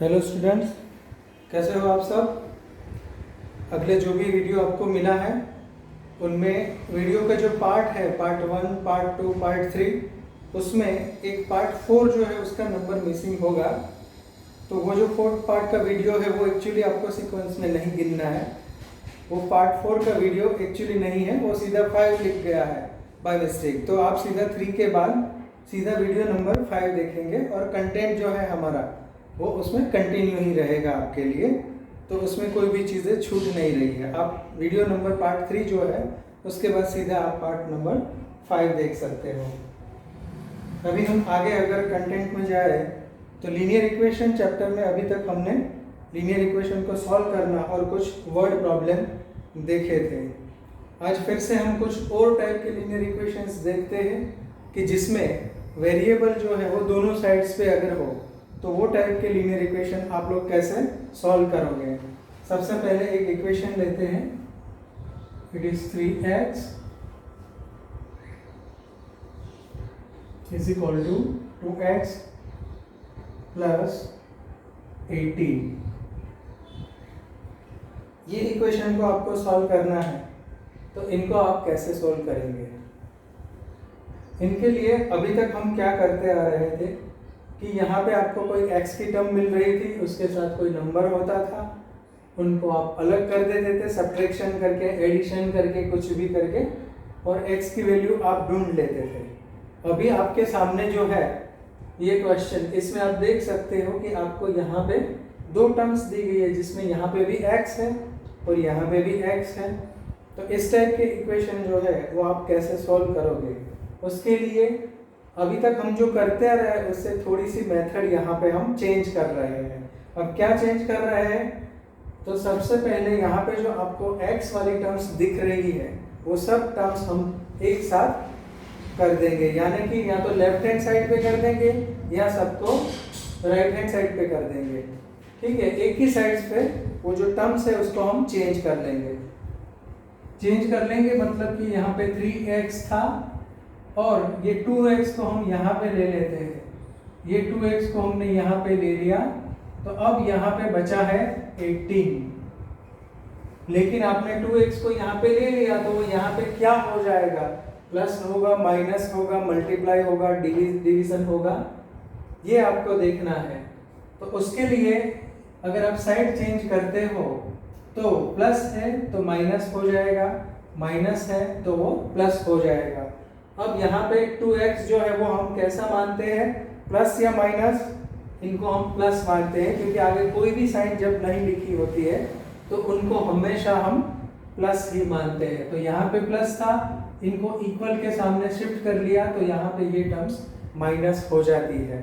Hello students, कैसे हो आप सब। अगले जो भी वीडियो आपको मिला है उनमें वीडियो का जो पार्ट है, पार्ट 1, पार्ट 2, पार्ट 3, उसमें एक पार्ट 4 जो है उसका नंबर मिसिंग होगा। तो वो जो फोर्थ पार्ट का वीडियो है वो एक्चुअली आपको सीक्वेंस में नहीं गिनना है। वो पार्ट 4 का वीडियो एक्चुअली नहीं है, वो सीधा 5 लिख गया है बाय मिस्टेक। तो आप सीधा 3 के बाद सीधा वीडियो नंबर 5 देखेंगे और कंटेंट जो है हमारा वो उसमें कंटिन्यू ही रहेगा आपके लिए। तो उसमें कोई भी चीज़ें छूट नहीं रही है। आप वीडियो नंबर पार्ट 3 जो है उसके बाद सीधा आप पार्ट नंबर 5 देख सकते हो। अभी हम आगे अगर कंटेंट में जाए तो लीनियर इक्वेशन चैप्टर में अभी तक हमने लीनियर इक्वेशन को सॉल्व करना और कुछ वर्ड प्रॉब्लम देखे थे। आज फिर से हम कुछ और टाइप के लीनियर इक्वेशंस देखते हैं कि जिसमें वेरिएबल जो है वो दोनों साइड्स पे अगर हो तो वो टाइप के लीनियर इक्वेशन आप लोग कैसे सॉल्व करोगे। सबसे पहले एक इक्वेशन लेते हैं। It is 3x is equal to 2x plus 18। ये इक्वेशन को आपको सॉल्व करना है, तो इनको आप कैसे सॉल्व करेंगे। इनके लिए अभी तक हम क्या करते आ रहे थे कि यहाँ पे आपको कोई x की टर्म मिल रही थी, उसके साथ कोई नंबर होता था, उनको आप अलग कर देते थे सब्ट्रैक्शन करके, एडिशन करके, कुछ भी करके, और x की वैल्यू आप ढूंढ लेते थे। अभी आपके सामने जो है ये क्वेश्चन, इसमें आप देख सकते हो कि आपको यहाँ पे दो टर्म्स दी गई है जिसमें यहाँ पे भी x है और यहाँ पे भी x है। तो इस टाइप के इक्वेशन जो है वो आप कैसे सॉल्व करोगे। उसके लिए अभी तक हम जो करते आ रहे हैं उससे थोड़ी सी मेथड यहाँ पे हम चेंज कर रहे हैं। अब क्या चेंज कर रहे हैं, तो सबसे पहले यहाँ पे जो आपको x वाली टर्म्स दिख रही है वो सब टर्म्स हम एक साथ कर देंगे, यानी कि या तो लेफ्ट हैंड साइड पे कर देंगे या सबको राइट हैंड साइड पे कर देंगे। ठीक है, एक ही साइड पे वो जो टर्म्स है उसको हम चेंज कर लेंगे। चेंज कर लेंगे मतलब कि यहाँ पे 3x था और ये 2x को हम यहाँ पे ले लेते हैं। ये 2x को हमने यहाँ पे ले लिया, तो अब यहाँ पे बचा है 18। लेकिन आपने 2x को यहाँ पे ले लिया तो वो यहाँ पे क्या हो जाएगा, प्लस होगा, माइनस होगा, मल्टीप्लाई होगा, डिवीजन होगा, ये आपको देखना है। तो उसके लिए अगर आप साइड चेंज करते हो तो प्लस है तो माइनस हो जाएगा, माइनस है तो वो प्लस हो जाएगा। अब यहाँ पे 2x जो है वो हम कैसा मानते हैं, प्लस या माइनस, इनको हम प्लस मानते हैं क्योंकि आगे कोई भी साइन जब नहीं लिखी होती है तो उनको हमेशा हम प्लस ही मानते हैं। तो यहाँ पे प्लस था, इनको इक्वल के सामने शिफ्ट कर लिया तो यहाँ पे ये टर्म्स माइनस हो जाती है।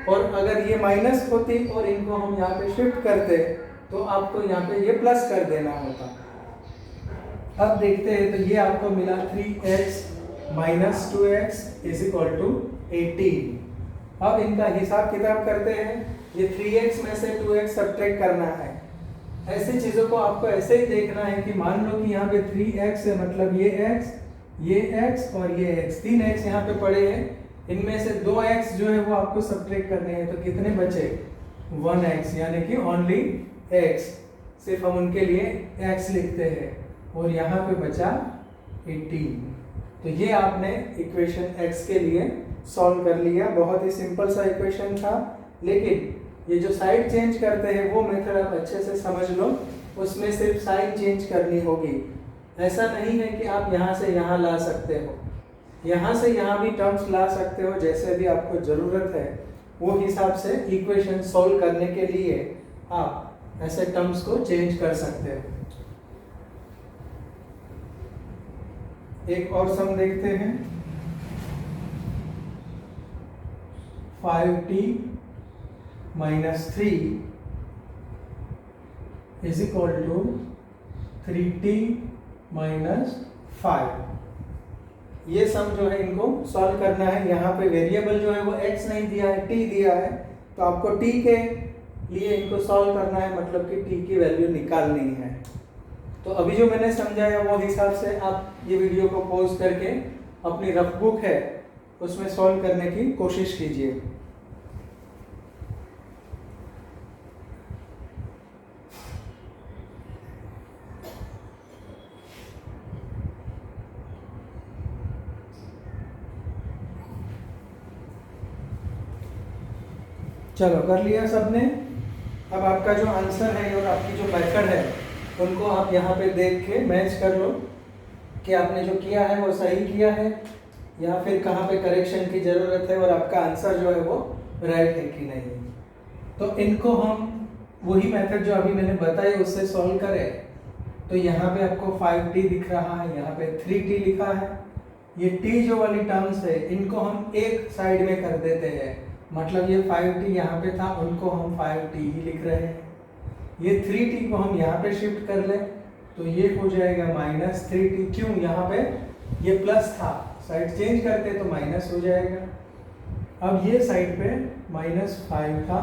और अगर ये माइनस होती और इनको हम यहाँ पे शिफ्ट करते तो आपको यहाँ पे ये प्लस कर देना होता। अब देखते हैं, तो ये आपको मिला 3x minus 2x is equal to 18। अब इनका हिसाब किताब करते हैं। ये 3x में से 2x सब्ट्रैक्ट करना है। ऐसी चीज़ों को आपको ऐसे ही देखना है कि मान लो कि यहाँ पे 3x है, मतलब ये x और ये x, 3x यहाँ पे पड़े हैं। इनमें से 2x जो है वो आपको सब्ट्रैक्ट करने हैं, तो कितने बचे, 1x, यानी कि ओनली x, सिर्फ हम उनके लिए x लिखते हैं, और यहाँ पे बचा 18। तो ये आपने इक्वेशन x के लिए सॉल्व कर लिया। बहुत ही सिंपल सा इक्वेशन था, लेकिन ये जो साइड चेंज करते हैं वो मेथड आप अच्छे से समझ लो। उसमें सिर्फ साइड चेंज करनी होगी, ऐसा नहीं है कि आप यहाँ से यहाँ ला सकते हो, यहाँ से यहाँ भी टर्म्स ला सकते हो, जैसे भी आपको ज़रूरत है वो हिसाब से इक्वेशन सॉल्व करने के लिए आप ऐसे टर्म्स को चेंज कर सकते हो। एक और सम देखते हैं। 5t minus 3 is equal to 3t minus 5। ये सम जो है इनको सॉल्व करना है। यहाँ पे वेरिएबल जो है वो x नहीं दिया है, t दिया है, तो आपको t के लिए इनको सॉल्व करना है, मतलब कि t की वैल्यू निकालनी है। तो अभी जो मैंने समझाया वो हिसाब से आप ये वीडियो को पॉज करके अपनी रफ बुक है उसमें सॉल्व करने की कोशिश कीजिए। चलो कर लिया सबने। अब आपका जो आंसर है और आपकी जो मेथड है उनको आप यहाँ पे देख के मैच कर लो कि आपने जो किया है वो सही किया है या फिर कहाँ पे करेक्शन की ज़रूरत है और आपका आंसर जो है वो राइट है कि नहीं। तो इनको हम वही मेथड जो अभी मैंने बताई उससे सॉल्व करें। तो यहाँ पे आपको 5t दिख रहा है, यहाँ पे 3t लिखा है। ये t जो वाली टर्म्स है इनको हम एक साइड में कर देते हैं, मतलब ये 5t यहाँ पे था, उनको हम 5t ही लिख रहे हैं। ये 3t को हम यहाँ पे शिफ्ट कर ले तो ये हो जाएगा -3t। क्यों, यहाँ पे ये प्लस था, साइड चेंज करते तो माइनस हो जाएगा। अब ये साइड पे -5 था,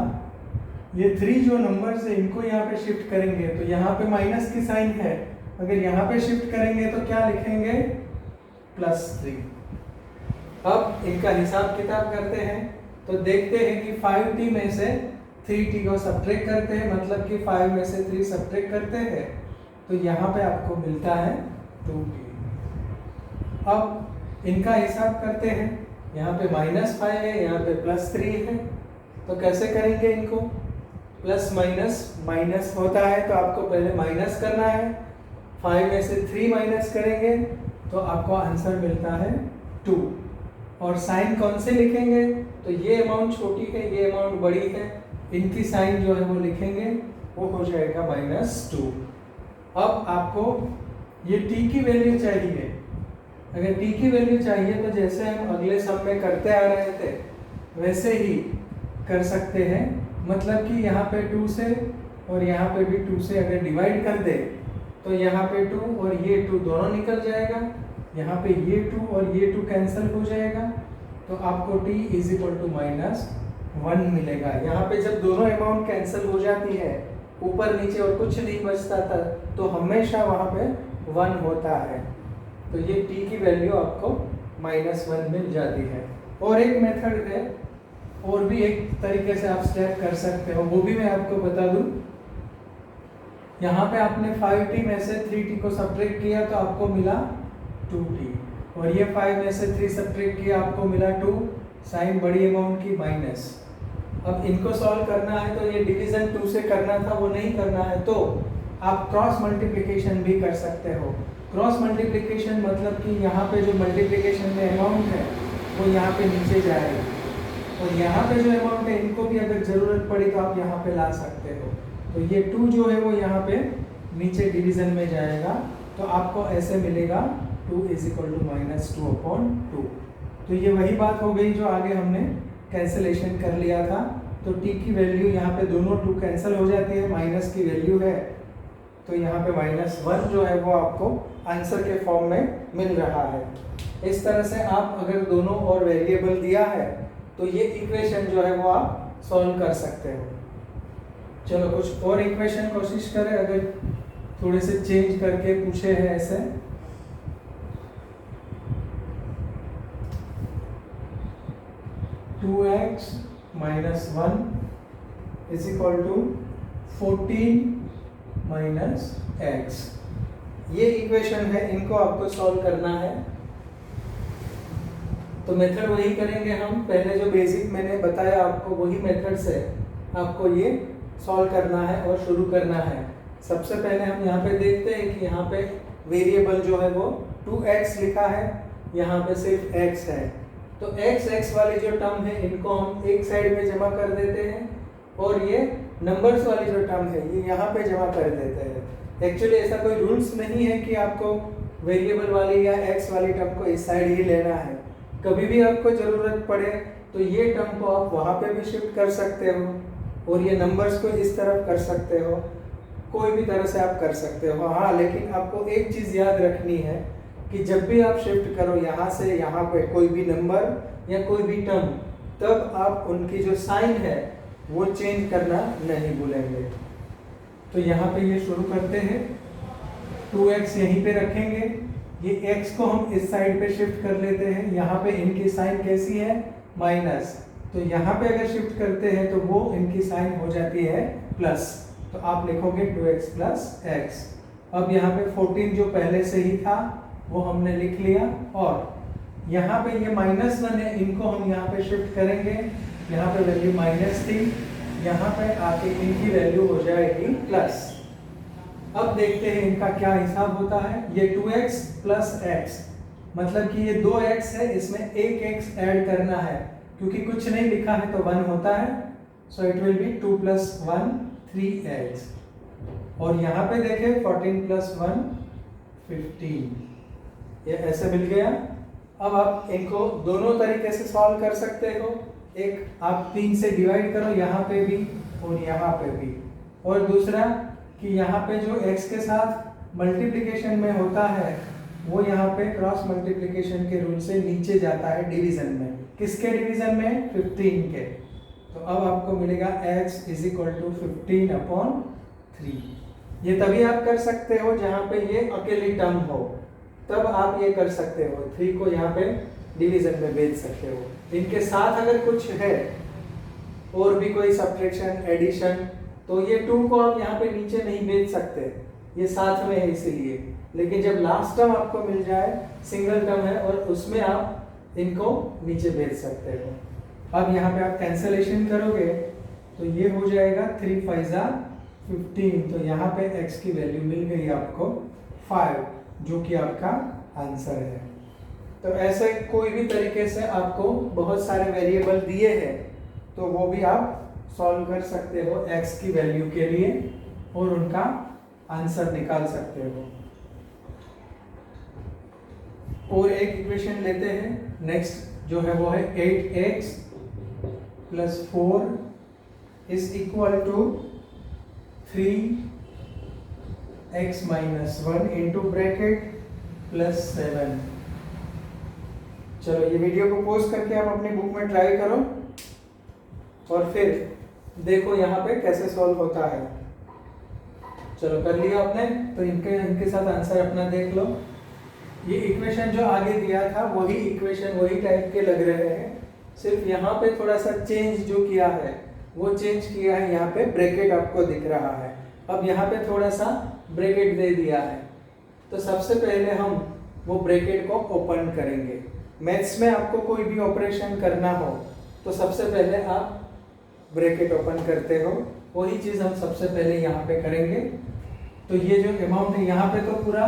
ये 3 जो नंबर है इनको यहाँ पे शिफ्ट करेंगे तो यहाँ पे माइनस की साइन है, अगर यहाँ पे शिफ्ट करेंगे तो क्या लिखेंगे +3। अब इनका हिसाब किताब करते हैं तो देखते हैं कि 5t में से 3t को सब्ट्रैक्ट करते हैं, मतलब कि 5 में से 3 सब्ट्रैक्ट करते हैं तो यहाँ पे आपको मिलता है 2t। अब इनका हिसाब करते हैं, यहाँ पे -5 है, यहाँ पे +3 है, तो कैसे करेंगे इनको, प्लस माइनस माइनस होता है तो आपको पहले माइनस करना है। 5 में से 3 माइनस करेंगे तो आपको आंसर मिलता है 2। और साइन कौन से लिखेंगे, तो ये अमाउंट छोटी है, ये अमाउंट बड़ी है, इनकी साइन जो है वो लिखेंगे, वो हो जाएगा -2। अब आपको ये t की वैल्यू चाहिए। अगर t की वैल्यू चाहिए तो जैसे हम अगले सम में करते आ रहे थे वैसे ही कर सकते हैं, मतलब कि यहाँ पे 2 से और यहाँ पे भी 2 से अगर डिवाइड कर दे तो यहाँ पे 2 और ये 2 दोनों निकल जाएगा, यहाँ पे ये 2 और ये 2 कैंसिल हो जाएगा तो आपको t = -1 मिलेगा। यहाँ पे जब दोनों अमाउंट कैंसिल हो जाती है, ऊपर नीचे और कुछ नहीं बचता था, तो हमेशा वहाँ पे 1 होता है, तो ये t की वैल्यू आपको -1 मिल जाती है। और एक मेथड है, और भी एक तरीके से आप स्टेप कर सकते हो, वो भी मैं आपको बता दूं। यहाँ पे आपने 5t में से 3t को सब्ट्रैक्ट किया तो आपको मिला 2t, और ये 5 में से 3 सब्ट्रैक्ट किया आपको मिला 2, साइन बड़ी अमाउंट की माइनस। अब इनको सॉल्व करना है तो ये डिवीजन 2 से करना था, वो नहीं करना है तो आप क्रॉस मल्टीप्लिकेशन भी कर सकते हो। क्रॉस मल्टीप्लिकेशन मतलब कि यहाँ पे जो मल्टीप्लिकेशन में अमाउंट है वो यहाँ पे नीचे जाएगा, और यहाँ पे जो अमाउंट है इनको भी अगर ज़रूरत पड़ी तो आप यहाँ पे ला सकते हो। तो ये 2 जो है वो यहाँ पे नीचे डिवीजन में जाएगा, तो आपको ऐसे मिलेगा 2 = -2/2। तो ये वही बात हो गई जो आगे हमने कैंसिलेशन कर लिया था। तो t की वैल्यू यहाँ पे दोनों 2 कैंसिल हो जाती है, माइनस की वैल्यू है तो यहाँ पे -1 जो है वो आपको आंसर के फॉर्म में मिल रहा है। इस तरह से आप अगर दोनों और वेरिएबल दिया है तो ये इक्वेशन जो है वो आप सॉल्व कर सकते हो। चलो कुछ और इक्वेशन कोशिश करें, अगर थोड़े से चेंज करके पूछे हैं ऐसे। (2x - 1 = 14 - x) ये इक्वेशन है, इनको आपको सॉल्व करना है। तो मेथड वही करेंगे हम, पहले जो बेसिक मैंने बताया आपको वही मेथड से आपको ये सॉल्व करना है और शुरू करना है। सबसे पहले हम यहाँ पे देखते हैं कि यहाँ पे वेरिएबल जो है वो 2x लिखा है, यहाँ पे सिर्फ x है, तो x वाली जो टर्म है इनको हम एक साइड में जमा कर देते हैं, और ये नंबर्स वाली जो टर्म है ये यहाँ पे जमा कर देते हैं। एक्चुअली ऐसा कोई रूल्स नहीं है कि आपको वेरिएबल वाली या x वाली टर्म को इस साइड ही लेना है, कभी भी आपको ज़रूरत पड़े तो ये टर्म को आप वहाँ पे भी शिफ्ट कर सकते हो, और ये नंबर्स को इस तरफ कर सकते हो, कोई भी तरह से आप कर सकते हो। हाँ, लेकिन आपको एक चीज़ याद रखनी है कि जब भी आप शिफ्ट करो यहाँ से यहाँ पे कोई भी नंबर या कोई भी टर्म, तब आप उनकी जो साइन है वो चेंज करना नहीं भूलेंगे। तो यहाँ पे ये शुरू करते हैं, 2x यहीं पे रखेंगे, ये x को हम इस साइड पे शिफ्ट कर लेते हैं, यहाँ पे इनकी साइन कैसी है माइनस, तो यहाँ पे अगर शिफ्ट करते हैं तो वो इनकी साइन हो जाती है प्लस, तो आप लिखोगे 2x + x। अब यहाँ पे 14 जो पहले से ही था वो हमने लिख लिया, और यहाँ पे ये -1 है, इनको हम यहाँ पे शिफ्ट करेंगे, यहाँ पे वैल्यू माइनस थी यहाँ पे आके इनकी वैल्यू हो जाएगी प्लस। अब देखते हैं इनका क्या हिसाब होता है। ये 2x प्लस x, मतलब कि ये 2x है, इसमें एक x ऐड करना है, क्योंकि कुछ नहीं लिखा है तो 1 होता है, so it will be 2 + 1 3x। और यहाँ पे देखें 14 + 1 15, ये ऐसे मिल गया। अब आप इनको दोनों तरीके से सॉल्व कर सकते हो। एक आप 3 से डिवाइड करो, यहाँ पे भी और यहाँ पे भी, और दूसरा कि यहाँ पे जो x के साथ मल्टीप्लिकेशन में होता है वो यहाँ पे क्रॉस मल्टीप्लिकेशन के रूल से नीचे जाता है डिवीजन में। किसके डिवीजन में? 15 के। तो अब आपको मिलेगा x = 15/3। ये तभी आप कर सकते हो जहाँ पे ये अकेली टर्म हो, तब आप ये कर सकते हो। 3 को यहाँ पे डिवीजन में भेज सकते हो। इनके साथ अगर कुछ है और भी कोई सब्ट्रैक्शन, एडिशन, तो ये 2 को आप यहाँ पे नीचे नहीं भेज सकते, ये साथ में है इसीलिए। लेकिन जब लास्ट टर्म आपको मिल जाए, सिंगल टर्म है, और उसमें आप इनको नीचे भेज सकते हो। अब यहाँ पे आप कैंसलेशन करोगे तो ये हो जाएगा 3 × 5 = 15। तो यहाँ पे x की वैल्यू मिल गई आपको 5, जो कि आपका आंसर है। तो ऐसे कोई भी तरीके से आपको बहुत सारे वेरिएबल दिए हैं तो वो भी आप सॉल्व कर सकते हो x की वैल्यू के लिए, और उनका आंसर निकाल सकते हो। और एक इक्वेशन लेते हैं नेक्स्ट, जो है वो है 8x + 4 = 3x - 1 into bracket +7। चलो ये वीडियो को पॉज करके आप अपनी बुक में ट्राई करो और फिर देखो यहाँ पे कैसे सॉल्व होता है। चलो कर लिया आपने, तो इनके साथ आंसर अपना देख लो। ये इक्वेशन जो आगे दिया था वही इक्वेशन वही टाइप के लग रहे हैं, सिर्फ यहाँ पे थोड़ा सा चेंज जो किया है वो चेंज किया है। यहाँ पे ब्रैकेट आपको दिख रहा है, अब यहाँ पे थोड़ा सा ब्रैकेट दे दिया है। तो सबसे पहले हम वो ब्रैकेट को ओपन करेंगे। मैथ्स में आपको कोई भी ऑपरेशन करना हो तो सबसे पहले आप ब्रैकेट ओपन करते हो, वही चीज़ हम सबसे पहले यहाँ पे करेंगे। तो ये जो अमाउंट है यहाँ पे तो पूरा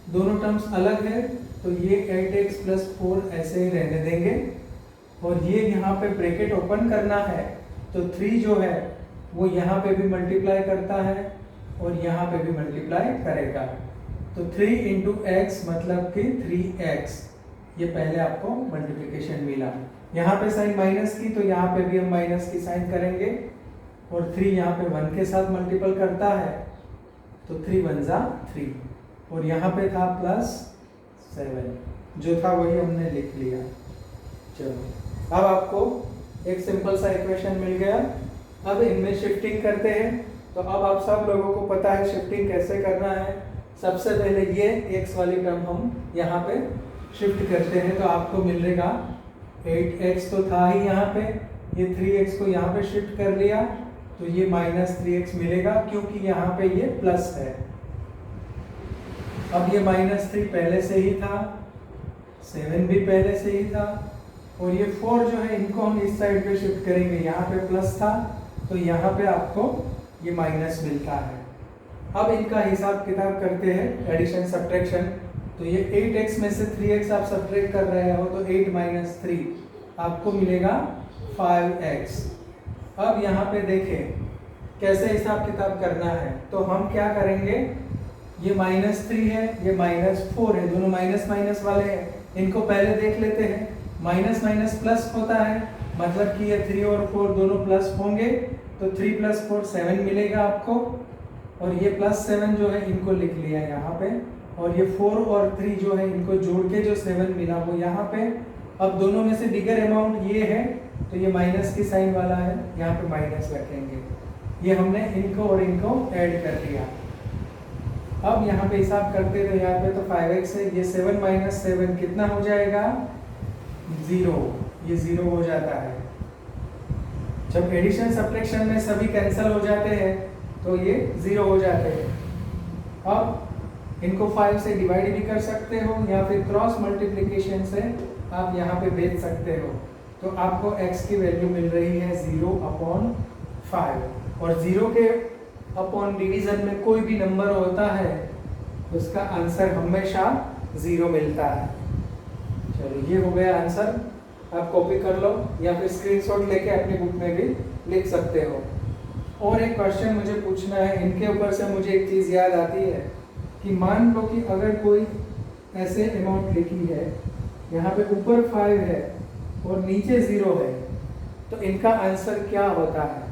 दोनों टर्म्स अलग है, तो ये 8x + 4 ऐसे ही रहने देंगे। और ये यहाँ पे ब्रैकेट ओपन करना है तो 3 जो है वो यहाँ पे भी मल्टीप्लाई करता है और यहाँ पे भी मल्टीप्लाई करेगा। तो 3 × x मतलब कि 3x, ये पहले आपको मल्टीप्लिकेशन मिला। यहाँ पे साइन माइनस की, तो यहाँ पे भी हम माइनस की साइन करेंगे, और 3 यहाँ पे 1 के साथ मल्टीपल करता है तो 3 × 1 = 3, और यहाँ पे था +7, जो था वही हमने लिख लिया। चलो अब आपको एक सिंपल सा इक्वेशन मिल गया। अब इनमें शिफ्टिंग करते हैं। तो अब आप सब लोगों को पता है शिफ्टिंग कैसे करना है। सबसे पहले ये x वाली टर्म हम यहाँ पे शिफ्ट करते हैं, तो आपको मिलेगा 8x तो था ही यहाँ पे, ये 3x को यहाँ पे शिफ्ट कर लिया तो ये -3x मिलेगा, क्योंकि यहाँ पे ये प्लस है। अब ये -3 पहले से ही था, 7 भी पहले से ही था, और ये 4 जो है इनको हम इस साइड पे शिफ्ट करेंगे। यहाँ पे प्लस था तो यहाँ पे आपको ये माइनस मिलता है। अब इनका हिसाब किताब करते हैं, एडिशन सब्ट्रैक्शन। तो ये 8x में से 3x आप सब्ट्रैक्ट कर रहे हो तो 8 - 3 आपको मिलेगा 5x। अब यहाँ पे देखें कैसे हिसाब किताब करना है। तो हम क्या करेंगे, ये -3 है, ये -4 है, दोनों माइनस माइनस वाले हैं, इनको पहले देख लेते हैं। माइनस माइनस प्लस होता है, मतलब कि ये 3 और 4 दोनों प्लस होंगे, तो 3 + 4 7 मिलेगा आपको, और ये +7 जो है इनको लिख लिया यहाँ पे, और ये 4 और 3 जो है इनको जोड़ के जो 7 मिला वो यहाँ पे। अब दोनों में से बिगर अमाउंट ये है तो ये माइनस की साइन वाला है, यहाँ पे माइनस रखेंगे। ये हमने इनको और इनको ऐड कर दिया। अब यहाँ पे हिसाब करते तो यहाँ पे तो 5x है, ये 7 - 7 कितना हो जाएगा, 0, ये 0 हो जाता है। जब एडिशन सब्ट्रैक्शन में सभी कैंसिल हो जाते हैं तो ये 0 हो जाते हैं। अब इनको 5 से डिवाइड भी कर सकते हो, या फिर क्रॉस मल्टीप्लिकेशन से आप यहाँ पे भेज सकते हो। तो आपको x की वैल्यू मिल रही है 0/5। 5 और 0 के अपॉन डिवीजन में कोई भी नंबर होता है उसका आंसर हमेशा 0 मिलता है। चलो ये हो गया आंसर, आप कॉपी कर लो या फिर स्क्रीनशॉट लेके अपनी बुक में भी लिख सकते हो। और एक क्वेश्चन मुझे पूछना है, इनके ऊपर से मुझे एक चीज़ याद आती है कि मान लो कि अगर कोई ऐसे अमाउंट लिखी है, यहाँ पे ऊपर 5 है और नीचे 0 है, तो इनका आंसर क्या होता है?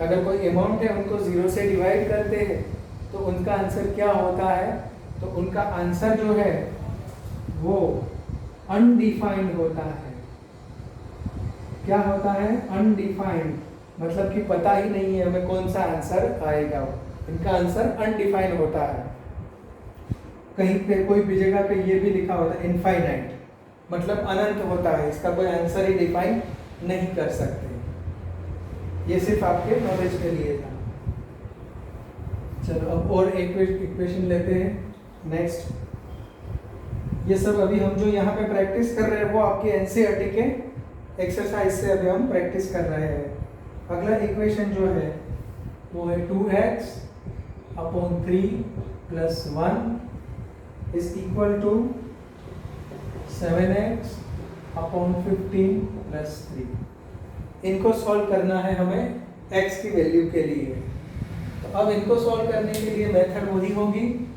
अगर कोई अमाउंट है उनको 0 से डिवाइड करते हैं तो उनका आंसर क्या होता है? तो उनका आंसर जो है वो अनडिफाइंड होता है। क्या होता है? अनडिफाइंड, मतलब कि पता ही नहीं है हमें कौन सा आंसर आएगा। इनका आंसर अनडिफाइंड होता है। कहीं पे कोई भी जगह पे ये भी लिखा होता है इनफाइनाइट, मतलब अनंत होता है, इसका कोई आंसर ही डिफाइन नहीं कर सकते। ये सिर्फ आपके नॉलेज के लिए था। चलो अब और एक इक्वेशन लेते हैं नेक्स्ट। ये सब अभी हम जो यहाँ पे प्रैक्टिस कर रहे हैं वो आपके एनसीईआरटी के एक्सरसाइज से अभी हम प्रैक्टिस कर रहे हैं। अगला इक्वेशन जो है वो है 2x upon 3 plus 1 is equal to 7x upon 15 plus 3। इनको सॉल्व करना है हमें x की वैल्यू के लिए। तो अब इनको सॉल्व करने के लिए मेथड वही होगी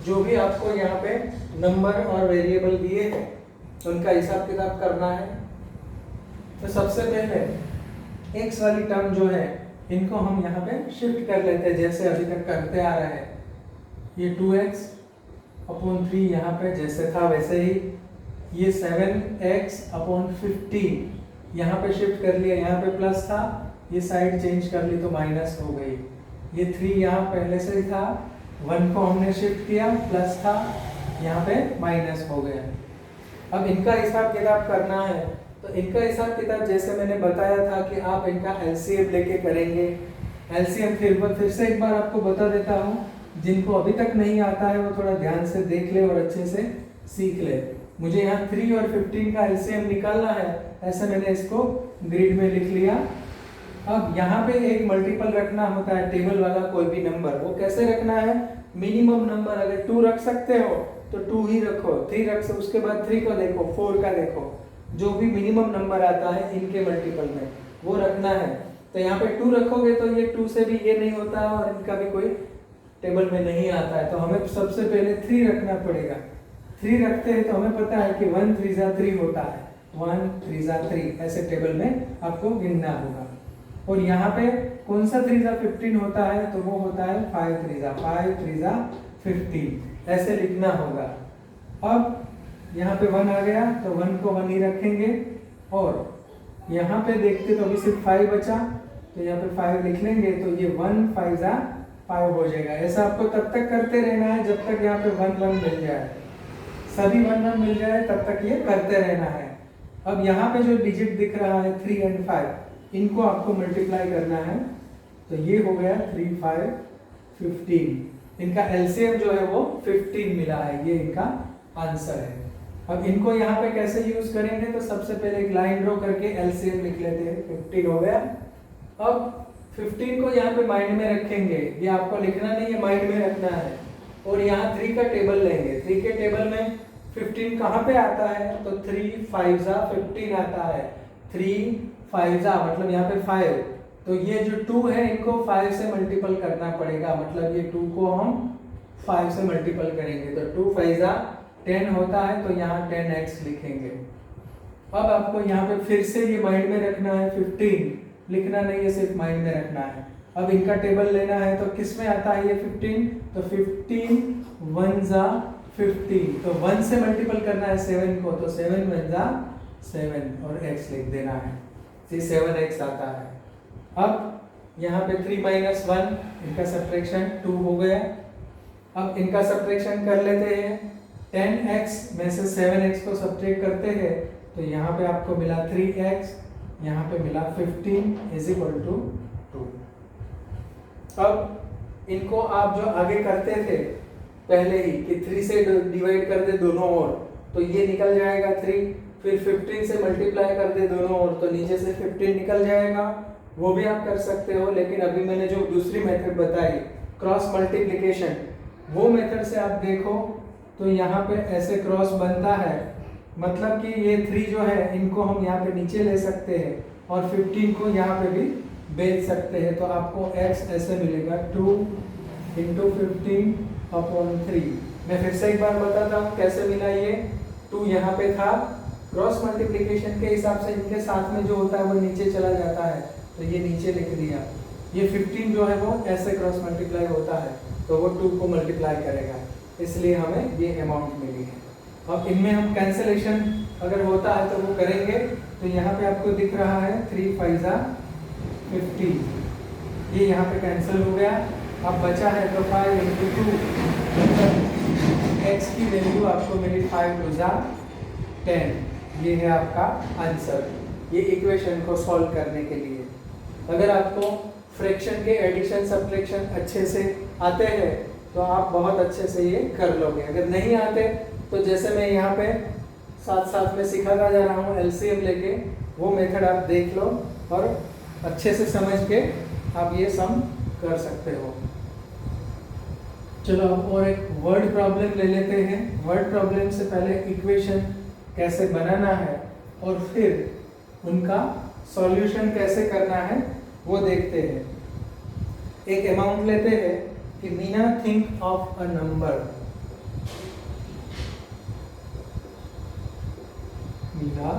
जो भी आपको यहाँ पे नंबर और वेरिएबल दिए हैं उनका हिसाब किताब करना है। तो सबसे पहले x वाली टर्म जो है इनको हम यहाँ पे शिफ्ट कर लेते हैं जैसे अभी तक करते आ रहे हैं। ये 2x अपॉन 3 यहाँ पे जैसे था वैसे ही, ये 7x अपॉन 15 यहाँ पे शिफ्ट कर लिया, यहाँ पे प्लस था, ये साइड चेंज कर ली तो माइनस हो गई। ये 3 यहाँ पहले से ही था, 1 को हमने शिफ्ट किया, प्लस था, यहाँ पे माइनस हो गया। अब इनका हिसाब किताब करना है, तो इनका हिसाब किताब जैसे मैंने बताया था कि आप इनका एलसीएम लेके करेंगे। एलसीएम फिर से एक बार आपको बता देता हूँ, जिनको अभी तक नहीं आता है वो थोड़ा ध्यान से देख ले और अच्छे से सीख ले। मुझे यहाँ 3 और 15 का एलसीएम निकालना है, ऐसे मैंने इसको ग्रिड में लिख लिया। अब यहाँ पे एक मल्टीपल रखना होता है, टेबल वाला कोई भी नंबर, वो कैसे रखना है? मिनिमम नंबर अगर 2 रख सकते हो तो 2 ही रखो, 3 रख सकते, उसके बाद 3 को देखो, 4 का देखो, जो भी मिनिमम नंबर आता है इनके मल्टीपल में वो रखना है। तो यहाँ पे 2 रखोगे तो ये 2 से भी ये नहीं होता है और इनका भी कोई टेबल में नहीं आता है, तो हमें सबसे पहले 3 रखना पड़ेगा। 3 रखते हैं तो हमें पता है कि 1 3 जा 3 होता है, 1 3 जा 3 ऐसे टेबल में आपको गिनना होगा। और यहाँ पे कौन सा 3 जा 15 होता है? तो वो होता है 5 3 जा 15, ऐसे लिखना होगा। अब यहाँ पे 1 आ गया तो 1 को 1 ही रखेंगे, और यहाँ पे देखते तो अभी सिर्फ 5 बचा, तो यहाँ पे 5 लिख लेंगे, तो ये 1 5 जा 5 हो जाएगा। ऐसा आपको तब तक करते रहना है जब तक यहाँ पे 1 1 मिल जाए, सभी 1 1 मिल जाए तब तक ये करते रहना है। अब यहाँ पे जो डिजिट दिख रहा है 3 एंड 5, इनको आपको मल्टीप्लाई करना है, तो ये हो गया 3 5 15। इनका एलसीएम जो है वो 15 मिला है, ये इनका आंसर है। अब इनको यहाँ पे कैसे यूज करेंगे? तो सबसे पहले एक लाइन ड्रॉ करके एलसीएम लिख लेते हैं, 15 हो गया। अब 15 को यहाँ पे माइंड में रखेंगे, ये आपको लिखना नहीं है, माइंड में रखना है। और यहाँ 3 का टेबल लेंगे, 3 के टेबल में 15 कहाँ पे आता है? तो 3 5 जा 15 आता है, 3 5 जा मतलब यहाँ पे 5, तो ये जो 2 है इनको 5 से मल्टीपल करना पड़ेगा, मतलब ये 2 को हम 5 से मल्टीपल करेंगे, तो 2 5 जा 10 होता है, तो यहाँ 10x लिखेंगे। अब आपको यहाँ पे फिर से ये माइंड में रखना है, 15 लिखना नहीं है, सिर्फ माइंड में रखना है। अब इनका टेबल लेना है, तो किस में आता है ये 15? तो 15 1 जा 15, तो 1 से मल्टीपल करना है 7 को, तो 7 1 जा 7 और x लिख देना है, 7x आता है। अब यहाँ पे 3 माइनस 1, इनका सब्ट्रैक्शन 2 हो गया। अब इनका सब्ट्रैक्शन कर लेते हैं, 10x में से 7x को सब्ट्रैक्ट करते हैं, तो यहाँ पे आपको मिला 3x, यहाँ पे मिला 15 इज इक्वल टू 2। अब इनको आप जो आगे करते थे पहले ही कि 3 से डिवाइड कर दे दोनों ओर, तो ये निकल जाएगा 3, फिर 15 से मल्टीप्लाई कर दे दोनों ओर, तो नीचे से 15 निकल जाएगा, वो भी आप कर सकते हो, लेकिन अभी मैंने जो दूसरी मेथड बताई क्रॉस मल्टीप्लिकेशन, वो मेथड से आप देखो तो यहाँ पे ऐसे क्रॉस बनता है, मतलब कि ये 3 जो है इनको हम यहाँ पे नीचे ले सकते हैं और 15 को यहाँ पे भी बेच सकते हैं। तो आपको x ऐसे मिलेगा 2 इंटू 15/3। मैं फिर से एक बार बताता हूँ कैसे मिला ये। 2 यहाँ पे था, क्रॉस मल्टीप्लिकेशन के हिसाब से इनके साथ में जो होता है वो नीचे चला जाता है, तो ये नीचे लिख दिया। ये 15 जो है वो ऐसे क्रॉस मल्टीप्लाई होता है तो वो 2 को मल्टीप्लाई करेगा, इसलिए हमें ये अमाउंट मिली है। अब इनमें हम कैंसिलेशन अगर होता है तो वो करेंगे। तो यहाँ पे आपको दिख रहा है 3 5 15, ये यहाँ पे कैंसिल हो गया। अब बचा है तो 5 इंटू 2, मतलब x की वैल्यू आपको मिली 5 2 10। ये है आपका आंसर, ये इक्वेशन को सॉल्व करने के लिए। अगर आपको फ्रैक्शन के एडिशन सब्ट्रैक्शन अच्छे से आते हैं तो आप बहुत अच्छे से ये कर लोगे। अगर नहीं आते तो जैसे मैं यहाँ पे साथ साथ में सिखाता जा रहा हूँ एलसीएम लेके, वो मेथड आप देख लो और अच्छे से समझ के आप ये सम कर सकते हो। चलो अब और एक वर्ड प्रॉब्लम ले लेते हैं। वर्ड प्रॉब्लम से पहले इक्वेशन कैसे बनाना है और फिर उनका सॉल्यूशन कैसे करना है वो देखते हैं। एक अमाउंट लेते हैं कि Meena think of a number, Meena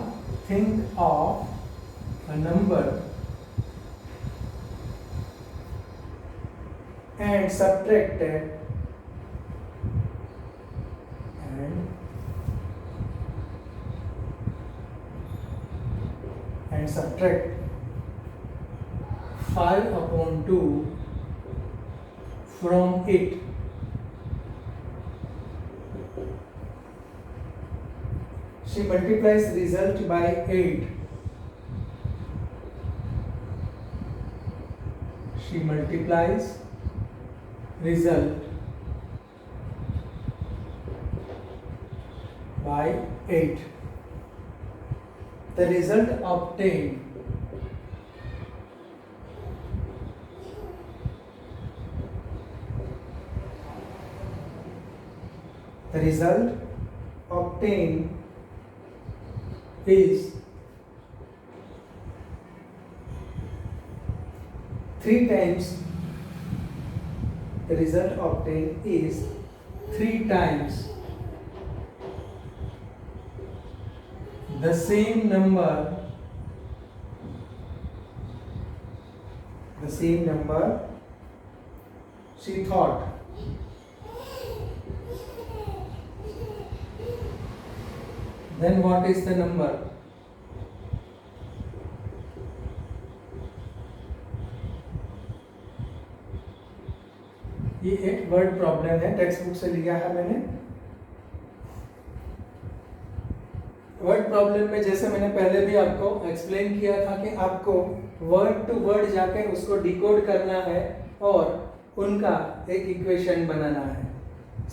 think of a number and subtracted and subtract 5/2 from it. She multiplies result by 8. She multiplies result by 8. The result obtained is 3 times. The result obtained is 3 times the same number she thought. Then what is the number? ये एक word problem है, text book से लिया है मैंने। Word problem में जैसे मैंने पहले भी आपको एक्सप्लेन किया था कि आपको वर्ड टू वर्ड जाके उसको डिकोड करना है और उनका एक इक्वेशन बनाना है।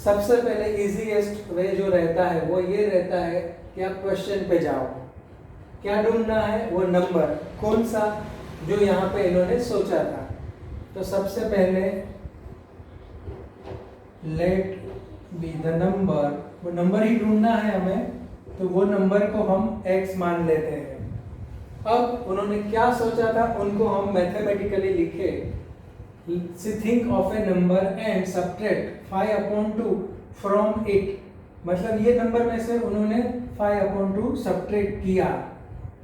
सबसे पहले इजीएस्ट वे जो रहता है वो ये रहता है कि आप क्वेश्चन पे जाओ, क्या ढूंढना है, वो नंबर कौन सा जो यहाँ पे इन्होंने सोचा था। तो सबसे पहले लेट बी द नंबर, वो नंबर ही ढूंढना है हमें, तो वो नंबर को हम x मान लेते हैं। अब उन्होंने क्या सोचा था उनको हम मैथमेटिकली लिखे। Think of A number and subtract 5/2 from it, मतलब ये नंबर में से उन्होंने 5/2 सब्ट्रैक्ट किया।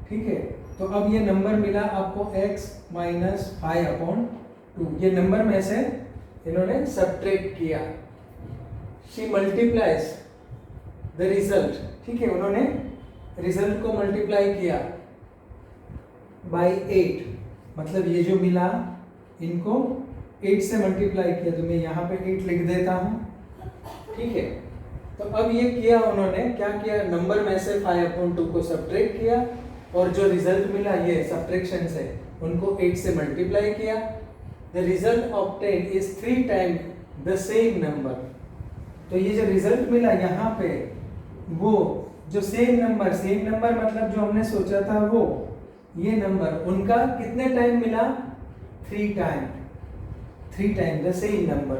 ठीक है, तो अब ये नंबर मिला आपको x - 5/2, ये नंबर में से इन्होंने सब्ट्रैक्ट किया। शी मल्टीप्लाइज द रिजल्ट, ठीक है, उन्होंने रिजल्ट को मल्टीप्लाई किया बाय 8, मतलब ये जो मिला इनको 8 से मल्टीप्लाई किया, तो मैं यहाँ पे 8 लिख देता हूँ। ठीक है, तो अब ये किया उन्होंने, क्या किया, नंबर में से 5/2 को सब्ट्रैक्ट किया और जो रिजल्ट मिला ये सब्ट्रैक्शन से उनको 8 से मल्टीप्लाई किया। The result obtained is 3 time the same number, तो ये जो रिजल्ट मिला यहाँ पे वो जो सेम नंबर मतलब जो हमने सोचा था वो, ये नंबर उनका कितने टाइम मिला, 3 time, 3 time the same number.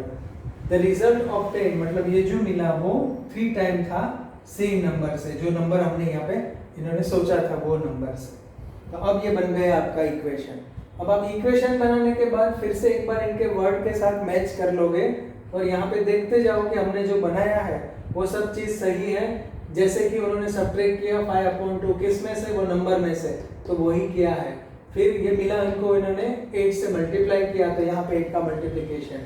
The result obtain मतलब ये जो मिला वो 3 टाइम था सेम नंबर से, जो नंबर हमने यहाँ पे इन्होंने सोचा था वो नंबर से। तो अब ये बन गया आपका इक्वेशन। अब आप इक्वेशन बनाने के बाद फिर से एक बार इनके वर्ड के साथ मैच कर लोगे और यहाँ पे देखते जाओ कि हमने जो बनाया है वो सब चीज सही है। जैसे कि उन्होंने सब्ट्रैक्ट किया 5/2 किस में से, वो नंबर में से, तो वही किया है। फिर ये मिला इनको, इन्होंने 8 से मल्टीप्लाई किया, तो यहाँ पे 8 का मल्टीप्लिकेशन,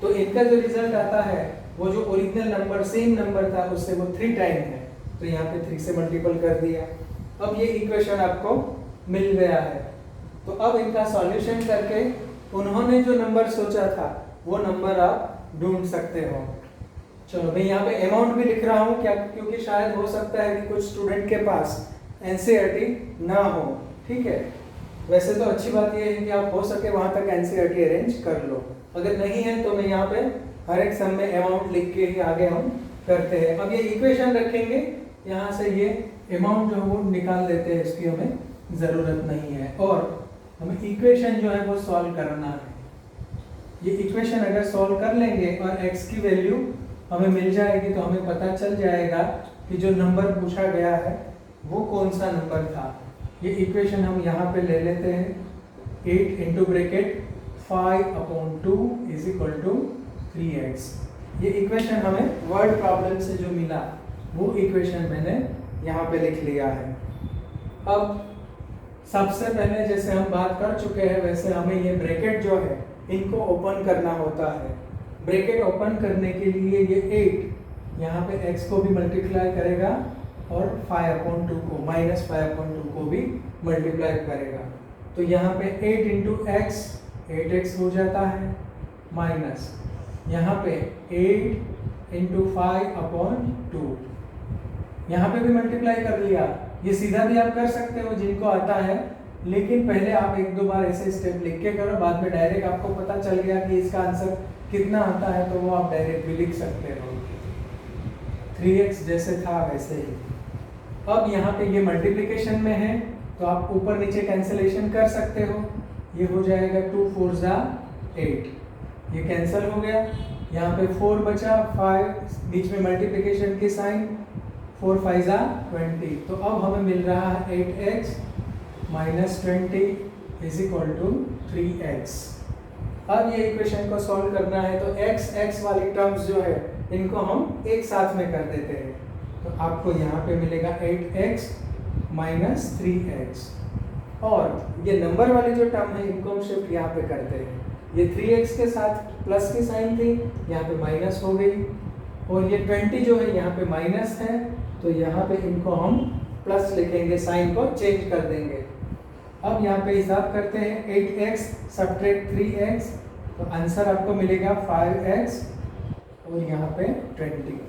तो इनका जो रिजल्ट आता है वो जो ओरिजिनल नंबर सेम नंबर था उससे वो 3 टाइम है, तो यहाँ पे 3 से मल्टीपल कर दिया। अब ये इक्वेशन आपको मिल गया है। तो अब इनका सॉल्यूशन करके उन्होंने जो नंबर सोचा था वो नंबर आप ढूंढ सकते हो। चलो मैं यहाँ पे अमाउंट भी लिख रहा हूँ क्या, क्योंकि शायद हो सकता है कि कुछ स्टूडेंट के पास एनसीईआरटी ना हो, ठीक है। वैसे तो अच्छी बात ये है कि आप हो सके वहाँ तक एनसीईआरटी अरेंज कर लो, अगर नहीं है तो मैं यहाँ पे हर एक सम में अमाउंट लिख के ही आगे हम करते हैं। अब ये इक्वेशन रखेंगे, यहाँ से ये अमाउंट जो वो निकाल देते हैं, इसकी हमें ज़रूरत नहीं है। और हमें इक्वेशन जो है वो सॉल्व करना है। ये इक्वेशन अगर सॉल्व कर लेंगे और x की वैल्यू हमें मिल जाएगी तो हमें पता चल जाएगा कि जो नंबर पूछा गया है वो कौन सा नंबर था। ये इक्वेशन हम यहाँ पे ले लेते हैं, 8 into bracket 5/2 is equal to 3x। ये इक्वेशन हमें वर्ड प्रॉब्लम से जो मिला वो इक्वेशन मैंने यहाँ पे लिख लिया है। अब सबसे पहले जैसे हम बात कर चुके हैं वैसे हमें ये ब्रैकेट जो है इनको ओपन करना होता है। ब्रैकेट ओपन करने के लिए ये 8 यहाँ पे x को भी मल्टीप्लाई करेगा और 5/2 को -5/2 को भी मल्टीप्लाई करेगा, तो यहाँ पे 8 इंटू x 8x हो जाता है, माइनस यहाँ पे 8 इंटू 5/2 यहाँ पे भी मल्टीप्लाई कर लिया। ये सीधा भी आप कर सकते हो जिनको आता है, लेकिन पहले आप 1-2 बार ऐसे स्टेप लिख के करो, बाद में डायरेक्ट आपको पता चल गया कि इसका आंसर कितना आता है तो वो आप डायरेक्ट भी लिख सकते हो, 3x जैसे था वैसे ही। अब यहाँ पे ये मल्टीप्लिकेशन में है तो आप ऊपर नीचे कैंसिलेशन कर सकते हो। ये हो जाएगा 2 4 8, ये कैंसिल हो गया। यहाँ पे 4 बचा, 5 बीच में मल्टीप्लिकेशन की साइन, 4 5 20, तो अब हमें मिल रहा है 8x minus 20 is equal to 3x। अब ये इक्वेशन को सॉल्व करना है तो x वाली टर्म्स जो है इनको हम एक साथ में कर देते हैं, तो आपको यहाँ पे मिलेगा 8x माइनस 3x, और ये नंबर वाली जो टर्म है इनको हम शिफ्ट यहाँ पे करते हैं। ये 3x के साथ प्लस की साइन थी, यहाँ पे माइनस हो गई, और ये 20 जो है यहाँ पे माइनस है, तो यहाँ पे इनको हम प्लस लिखेंगे, साइन को चेंज कर देंगे। अब यहाँ पे हिसाब करते हैं, 8x सब्ट्रैक्ट 3x, तो आंसर आपको मिलेगा 5x और यहाँ पे 20।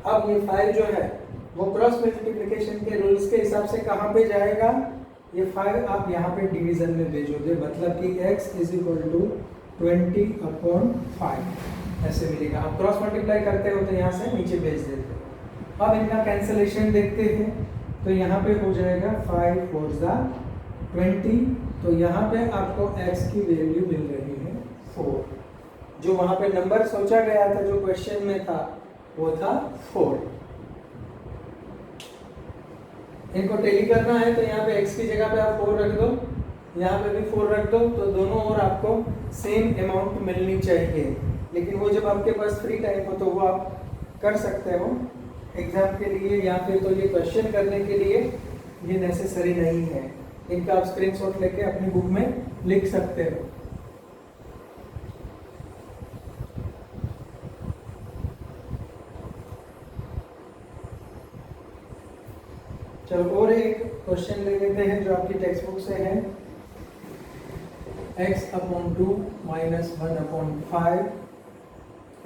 अब ये 5 जो है वो क्रॉस मल्टीप्लिकेशन के रूल्स के हिसाब से कहाँ पे जाएगा, ये 5 आप यहाँ पे डिवीजन में भेजोगे, मतलब कि x इज इक्वल टू 20/5 ऐसे मिलेगा। आप क्रॉस मल्टीप्लाई करते हो तो यहाँ से नीचे भेज देते हो। अब इनका कैंसिलेशन देखते हैं, तो यहाँ पे हो जाएगा 5 4 20, तो यहाँ पे आपको x की वैल्यू मिल रही है 4। जो वहाँ पे नंबर सोचा गया था जो क्वेश्चन में था वो था 4। इनको टेली करना है तो यहाँ पे x की जगह पे आप 4 रख दो, यहाँ पे भी 4 रख दो, तो दोनों ओर आपको सेम अमाउंट मिलनी चाहिए। लेकिन वो जब आपके पास फ्री टाइम हो तो वो आप कर सकते हो एग्जाम के लिए, या फिर तो ये क्वेश्चन करने के लिए ये नेसेसरी नहीं है। इनका आप स्क्रीनशॉट लेके अपनी बुक में लिख सकते हो। चलो और एक क्वेश्चन ले लेते हैं जो आपकी टेक्स्ट बुक से है। x/2 minus 1/5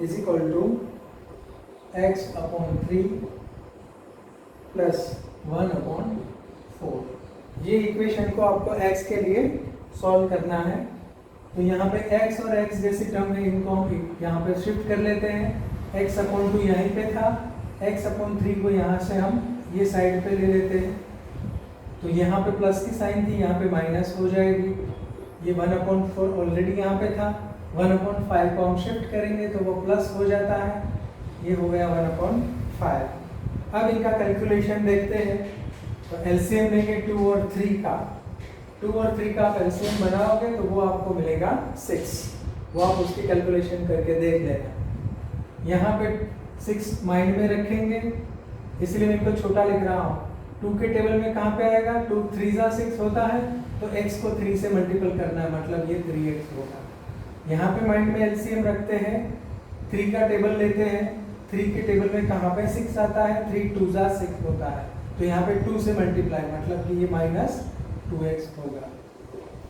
is equal to x/3 plus 1/4। ये इक्वेशन को आपको x के लिए सॉल्व करना है। तो यहाँ पे x और x जैसी टर्म है, इनको हम यहाँ पे शिफ्ट कर लेते हैं। x/2 यहीं पे था, x/3 को यहाँ से हम ये साइड पे ले लेते हैं। तो यहाँ पे प्लस की साइन थी, यहाँ पे माइनस हो जाएगी। ये 1/4 ऑलरेडी यहाँ पे था, 1/5 को हम शिफ्ट करेंगे तो वो प्लस हो जाता है, ये हो गया 1/5। अब इनका कैलकुलेशन देखते हैं। तो एलसीएम लेंगे 2 और 3 का, 2 और 3 का आप एलसीएम बनाओगे तो वो आपको मिलेगा 6। वो आप उसकी कैलकुलेशन करके देख लेना। यहाँ पे 6 माइंड में रखेंगे, इसलिए मैं इनको छोटा लिख रहा हूँ। 2 के टेबल में कहाँ पे आएगा, 2 3 6 होता है, तो x को 3 से मल्टीपल करना है, मतलब ये 3x होगा। यहाँ पे माइंड में एलसीएम रखते हैं, 3 का टेबल लेते हैं, 3 के टेबल में कहाँ पे 6 आता है, 3 2 6 होता है, तो यहाँ पे 2 से मल्टीप्लाई, मतलब कि ये -2x होगा।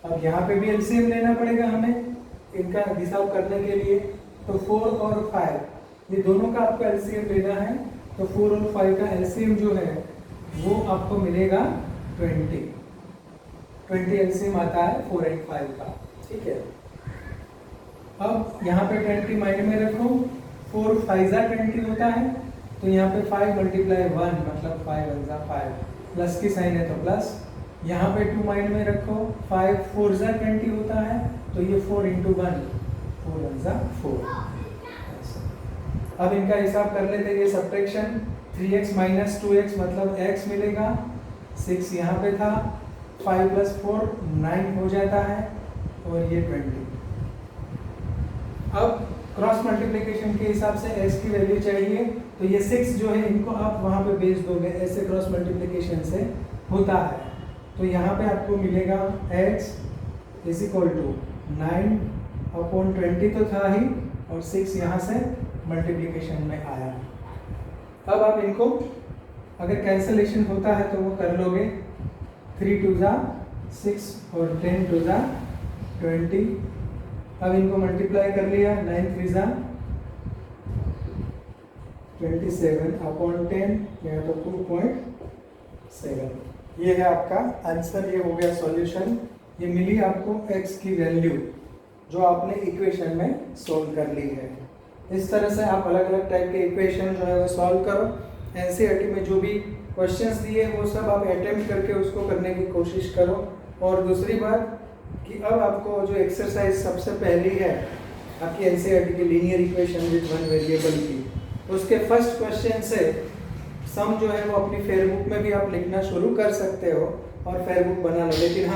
अब यहाँ पे भी एलसीएम लेना पड़ेगा हमें इनका हिसाब करने के लिए। तो 4 और 5 ये दोनों का आपको एलसीएम लेना है। तो 4 और 5 का एलसीएम जो है वो आपको मिलेगा 20 एलसीएम आता है 4 और 5 का, ठीक है। अब यहाँ पे 20 माइंड में रखो, 4 5 20 होता है, तो यहाँ पे 5 × 1 मतलब 5 1 5, प्लस की साइन है तो प्लस। यहाँ पे 2 माइंड में रखो, 5 4 20 होता है, तो ये 4 × 1 4 1 4। अब इनका हिसाब कर लेते हैं, ये सब्ट्रैक्शन 3x - 2x मतलब x मिलेगा, 6 यहाँ पे था, 5 + 4 9 हो जाता है, और ये 20। अब क्रॉस मल्टीप्लिकेशन के हिसाब से x की वैल्यू चाहिए, तो ये 6 जो है इनको आप वहाँ पे भेज दोगे, ऐसे क्रॉस मल्टीप्लिकेशन से होता है। तो यहाँ पे आपको मिलेगा x = 9/20 तो था ही, और 6 यहाँ से मल्टीप्लिकेशन में आया। अब आप इनको अगर कैंसलेशन होता है तो वो कर लोगे, 3 2 6 और 10 2 20। अब इनको मल्टीप्लाई कर लिया, 9 3 27/10 या तो 2.7। ये है आपका आंसर, ये हो गया सॉल्यूशन। ये मिली आपको x की वैल्यू जो आपने इक्वेशन में सोल्व कर ली है। इस तरह से आप अलग अलग टाइप के इक्वेशन जो है वो सॉल्व करो। एनसीईआरटी में जो भी क्वेश्चंस दिए वो सब आप अटेम्प्ट करके उसको करने की कोशिश करो। और दूसरी बात कि अब आपको जो एक्सरसाइज सबसे पहली है आपकी एनसीईआरटी की linear equation with one variable की, उसके फर्स्ट क्वेश्चन से सम जो है वो अपनी फेयरबुक में भी आप लिखना शुरू कर सकते हो और फेयरबुक बना लो। लेकिन हाँ,